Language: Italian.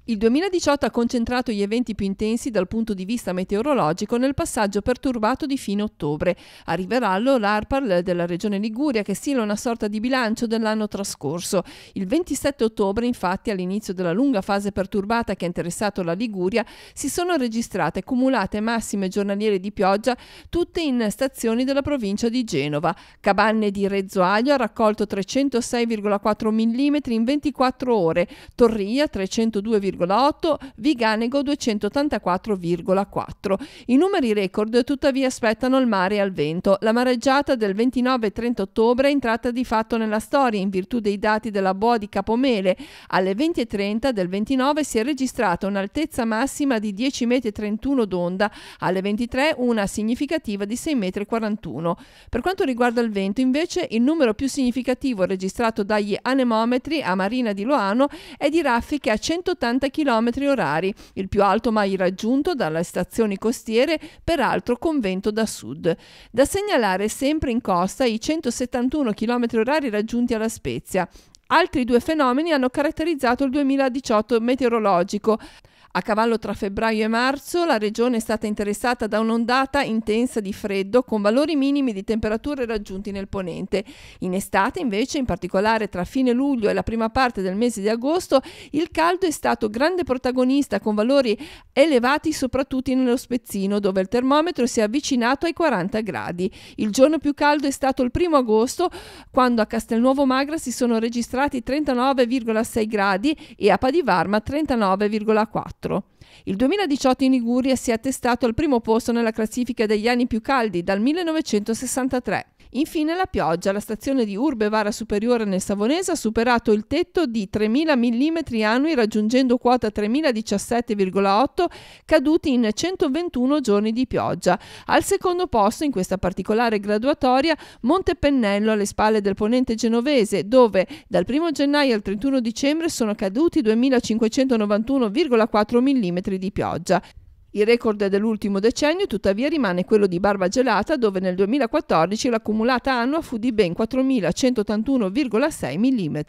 Il 2018 ha concentrato gli eventi più intensi dal punto di vista meteorologico nel passaggio perturbato di fine ottobre. Arriverà l'ARPAL della regione Liguria che stila una sorta di bilancio dell'anno trascorso. Il 27 ottobre, infatti, all'inizio della lunga fase perturbata che ha interessato la Liguria, si sono registrate cumulate massime giornaliere di pioggia tutte in stazioni della provincia di Genova. Cabanne di Rezzo Aglio ha raccolto 306,4 mm in 24 ore, Torria 302,8, Viganego 284,4. I numeri record tuttavia aspettano il mare e al vento. La mareggiata del 29 e 30 ottobre è entrata di fatto nella storia in virtù dei dati della BOA di Capomele. Alle 20:30 del 29 si è registrata un'altezza massima di 10,31 m d'onda, alle 23 una significativa di 6,41 m. Per quanto riguarda il vento, invece, il numero più significativo registrato dagli anemometri a Marina di Loano è di raffiche a 180 km/h, il più alto mai raggiunto dalle stazioni costiere, peraltro con vento da sud. Da segnalare sempre in costa i 171 km/h raggiunti alla Spezia. Altri due fenomeni hanno caratterizzato il 2018 meteorologico. A cavallo tra febbraio e marzo la regione è stata interessata da un'ondata intensa di freddo con valori minimi di temperature raggiunti nel ponente. In estate, invece, in particolare tra fine luglio e la prima parte del mese di agosto, il caldo è stato grande protagonista con valori elevati soprattutto nello Spezzino, dove il termometro si è avvicinato ai 40 gradi. Il giorno più caldo è stato il 1 agosto, quando a Castelnuovo Magra si sono registrati 39,6 gradi e a Padivarma 39,4. Il 2018 in Liguria si è attestato al primo posto nella classifica degli anni più caldi dal 1963. Infine la pioggia. La stazione di Urbe Vara Superiore nel Savonese ha superato il tetto di 3.000 mm annui, raggiungendo quota 3.017,8 caduti in 121 giorni di pioggia. Al secondo posto in questa particolare graduatoria Monte Pennello, alle spalle del ponente genovese, dove dal 1 gennaio al 31 dicembre sono caduti 2.591,4 mm di pioggia. Il record dell'ultimo decennio tuttavia rimane quello di Barbagelata, dove nel 2014 l'accumulata annua fu di ben 4.181,6 mm.